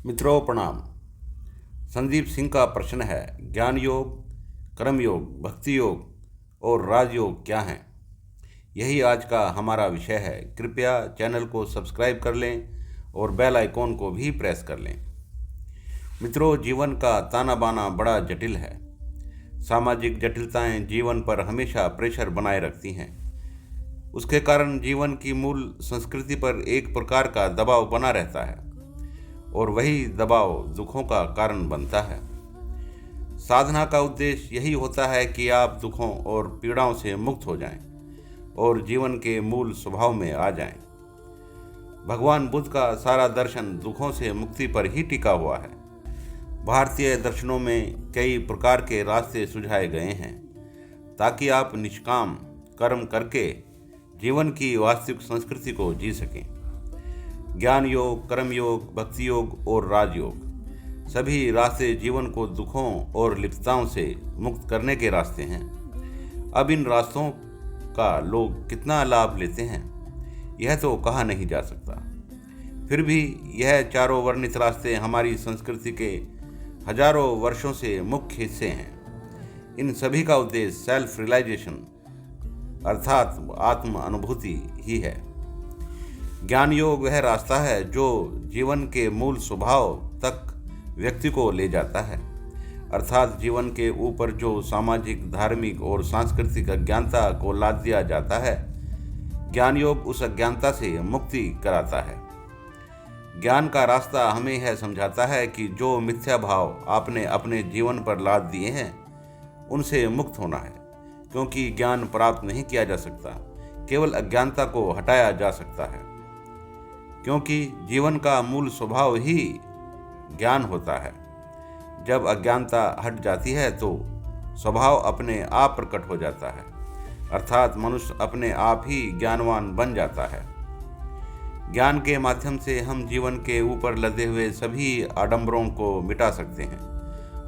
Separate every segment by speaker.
Speaker 1: मित्रों प्रणाम। संदीप सिंह का प्रश्न है, ज्ञान योग, कर्म योग, भक्ति योग और राजयोग क्या हैं? यही आज का हमारा विषय है। कृपया चैनल को सब्सक्राइब कर लें और बेल आइकॉन को भी प्रेस कर लें। मित्रों, जीवन का ताना बाना बड़ा जटिल है। सामाजिक जटिलताएं जीवन पर हमेशा प्रेशर बनाए रखती हैं। उसके कारण जीवन की मूल संस्कृति पर एक प्रकार का दबाव बना रहता है और वही दबाव दुखों का कारण बनता है। साधना का उद्देश्य यही होता है कि आप दुखों और पीड़ाओं से मुक्त हो जाएं और जीवन के मूल स्वभाव में आ जाएं। भगवान बुद्ध का सारा दर्शन दुखों से मुक्ति पर ही टिका हुआ है। भारतीय दर्शनों में कई प्रकार के रास्ते सुझाए गए हैं ताकि आप निष्काम कर्म करके जीवन की वास्तविक संस्कृति को जी सकें। ज्ञान योग, कर्म योग, भक्ति योग और राजयोग सभी रास्ते जीवन को दुखों और लिप्तताओं से मुक्त करने के रास्ते हैं। अब इन रास्तों का लोग कितना लाभ लेते हैं, यह तो कहा नहीं जा सकता। फिर भी यह चारों वर्णित रास्ते हमारी संस्कृति के हजारों वर्षों से मुख्य हिस्से हैं। इन सभी का उद्देश्य सेल्फ रियलाइजेशन अर्थात आत्म अनुभूति ही है। ज्ञान योग वह रास्ता है जो जीवन के मूल स्वभाव तक व्यक्ति को ले जाता है, अर्थात जीवन के ऊपर जो सामाजिक, धार्मिक और सांस्कृतिक अज्ञानता को लाद दिया जाता है। ज्ञान योग उस अज्ञानता से मुक्ति कराता है। ज्ञान का रास्ता हमें यह समझाता है कि जो मिथ्या भाव आपने अपने जीवन पर लाद दिए हैं उनसे मुक्त होना है, क्योंकि ज्ञान प्राप्त नहीं किया जा सकता, केवल अज्ञानता को हटाया जा सकता है। क्योंकि जीवन का मूल स्वभाव ही ज्ञान होता है। जब अज्ञानता हट जाती है तो स्वभाव अपने आप प्रकट हो जाता है, अर्थात मनुष्य अपने आप ही ज्ञानवान बन जाता है। ज्ञान के माध्यम से हम जीवन के ऊपर लदे हुए सभी आडंबरों को मिटा सकते हैं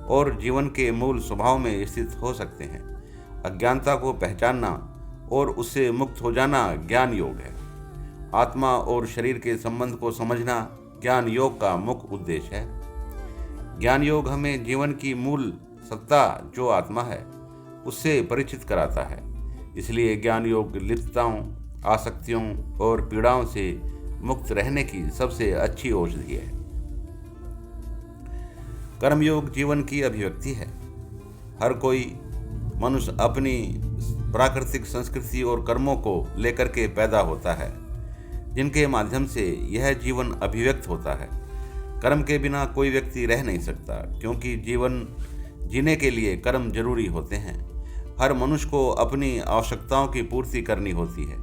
Speaker 1: और जीवन के मूल स्वभाव में स्थित हो सकते हैं। अज्ञानता को पहचानना और उससे मुक्त हो जाना ज्ञान योग है। आत्मा और शरीर के संबंध को समझना ज्ञान योग का मुख्य उद्देश्य है। ज्ञान योग हमें जीवन की मूल सत्ता जो आत्मा है उससे परिचित कराता है। इसलिए ज्ञान योग लिप्तताओं, आसक्तियों और पीड़ाओं से मुक्त रहने की सबसे अच्छी औषधि है। कर्मयोग जीवन की अभिव्यक्ति है। हर कोई मनुष्य अपनी प्राकृतिक संस्कृति और कर्मों को लेकर के पैदा होता है, जिनके माध्यम से यह जीवन अभिव्यक्त होता है। कर्म के बिना कोई व्यक्ति रह नहीं सकता, क्योंकि जीवन जीने के लिए कर्म जरूरी होते हैं। हर मनुष्य को अपनी आवश्यकताओं की पूर्ति करनी होती है,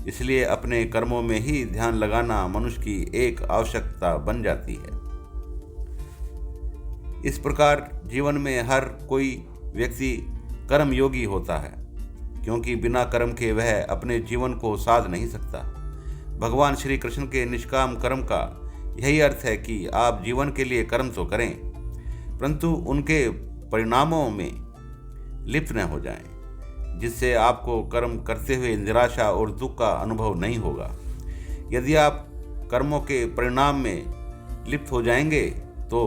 Speaker 1: इसलिए अपने कर्मों में ही ध्यान लगाना मनुष्य की एक आवश्यकता बन जाती है। इस प्रकार जीवन में हर कोई व्यक्ति कर्म योगी होता है, क्योंकि बिना कर्म के वह अपने जीवन को साध नहीं सकता। भगवान श्री कृष्ण के निष्काम कर्म का यही अर्थ है कि आप जीवन के लिए कर्म तो करें, परंतु उनके परिणामों में लिप्त न हो जाएं, जिससे आपको कर्म करते हुए निराशा और दुख का अनुभव नहीं होगा। यदि आप कर्मों के परिणाम में लिप्त हो जाएंगे तो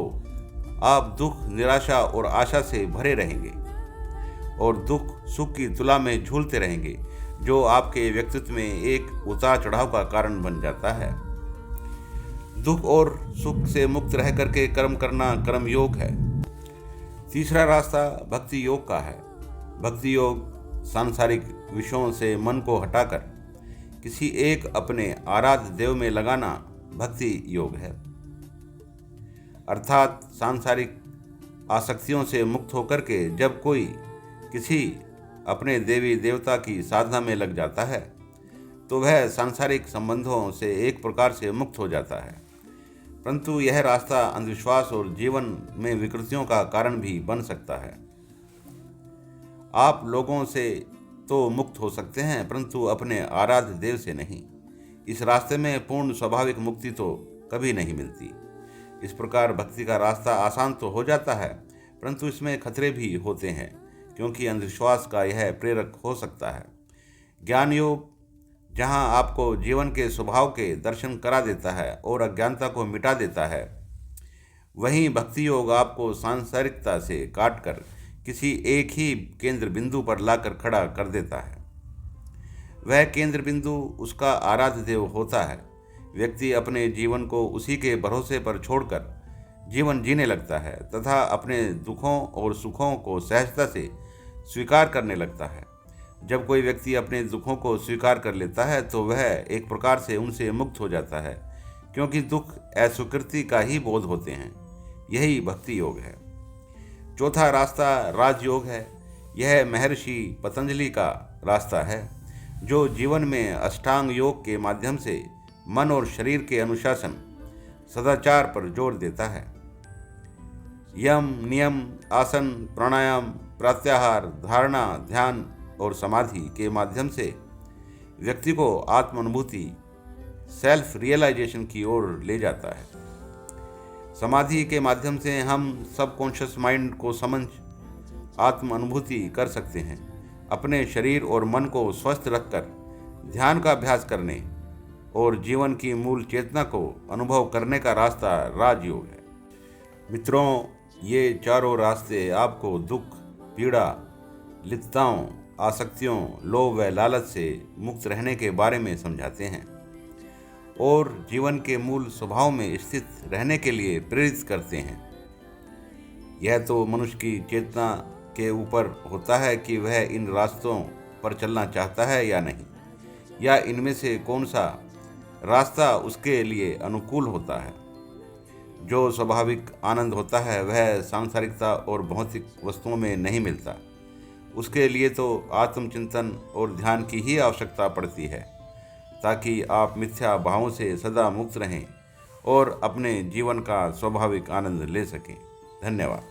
Speaker 1: आप दुख, निराशा और आशा से भरे रहेंगे और दुख सुख की तुला में झूलते रहेंगे, जो आपके व्यक्तित्व में एक उतार चढ़ाव का कारण बन जाता है। दुख और सुख से मुक्त रह करके कर्म करना कर्म योग है। तीसरा रास्ता भक्ति योग का है। भक्ति योग सांसारिक विषयों से मन को हटाकर किसी एक अपने आराध्य देव में लगाना भक्ति योग है, अर्थात सांसारिक आसक्तियों से मुक्त होकर के जब कोई किसी अपने देवी देवता की साधना में लग जाता है तो वह सांसारिक संबंधों से एक प्रकार से मुक्त हो जाता है। परंतु यह रास्ता अंधविश्वास और जीवन में विकृतियों का कारण भी बन सकता है। आप लोगों से तो मुक्त हो सकते हैं, परंतु अपने आराध्य देव से नहीं। इस रास्ते में पूर्ण स्वाभाविक मुक्ति तो कभी नहीं मिलती। इस प्रकार भक्ति का रास्ता आसान तो हो जाता है, परंतु इसमें खतरे भी होते हैं, क्योंकि अंधविश्वास का यह प्रेरक हो सकता है। ज्ञान योग जहाँ आपको जीवन के स्वभाव के दर्शन करा देता है और अज्ञानता को मिटा देता है, वहीं भक्ति योग आपको सांसारिकता से काटकर किसी एक ही केंद्र बिंदु पर लाकर खड़ा कर देता है। वह केंद्र बिंदु उसका आराध्य देव होता है। व्यक्ति अपने जीवन को उसी के भरोसे पर छोड़कर जीवन जीने लगता है तथा अपने दुखों और सुखों को सहजता से स्वीकार करने लगता है। जब कोई व्यक्ति अपने दुखों को स्वीकार कर लेता है तो वह एक प्रकार से उनसे मुक्त हो जाता है, क्योंकि दुख अस्वीकृति का ही बोध होते हैं। यही भक्ति योग है। चौथा रास्ता राजयोग है। यह महर्षि पतंजलि का रास्ता है, जो जीवन में अष्टांग योग के माध्यम से मन और शरीर के अनुशासन सदाचार पर जोर देता है। यम, नियम, आसन, प्राणायाम, प्रत्याहार, धारणा, ध्यान और समाधि के माध्यम से व्यक्ति को आत्म अनुभूति, सेल्फ रियलाइजेशन की ओर ले जाता है। समाधि के माध्यम से हम सबकॉन्शियस माइंड को समझ आत्म अनुभूति कर सकते हैं। अपने शरीर और मन को स्वस्थ रखकर ध्यान का अभ्यास करने और जीवन की मूल चेतना को अनुभव करने का रास्ता राजयोग है। मित्रों, ये चारों रास्ते आपको दुख, पीड़ा, लिप्तताओं, आसक्तियों, लोभ व लालच से मुक्त रहने के बारे में समझाते हैं और जीवन के मूल स्वभाव में स्थित रहने के लिए प्रेरित करते हैं। यह तो मनुष्य की चेतना के ऊपर होता है कि वह इन रास्तों पर चलना चाहता है या नहीं, या इनमें से कौन सा रास्ता उसके लिए अनुकूल होता है। जो स्वाभाविक आनंद होता है वह सांसारिकता और भौतिक वस्तुओं में नहीं मिलता। उसके लिए तो आत्मचिंतन और ध्यान की ही आवश्यकता पड़ती है, ताकि आप मिथ्या भावों से सदा मुक्त रहें और अपने जीवन का स्वाभाविक आनंद ले सकें। धन्यवाद।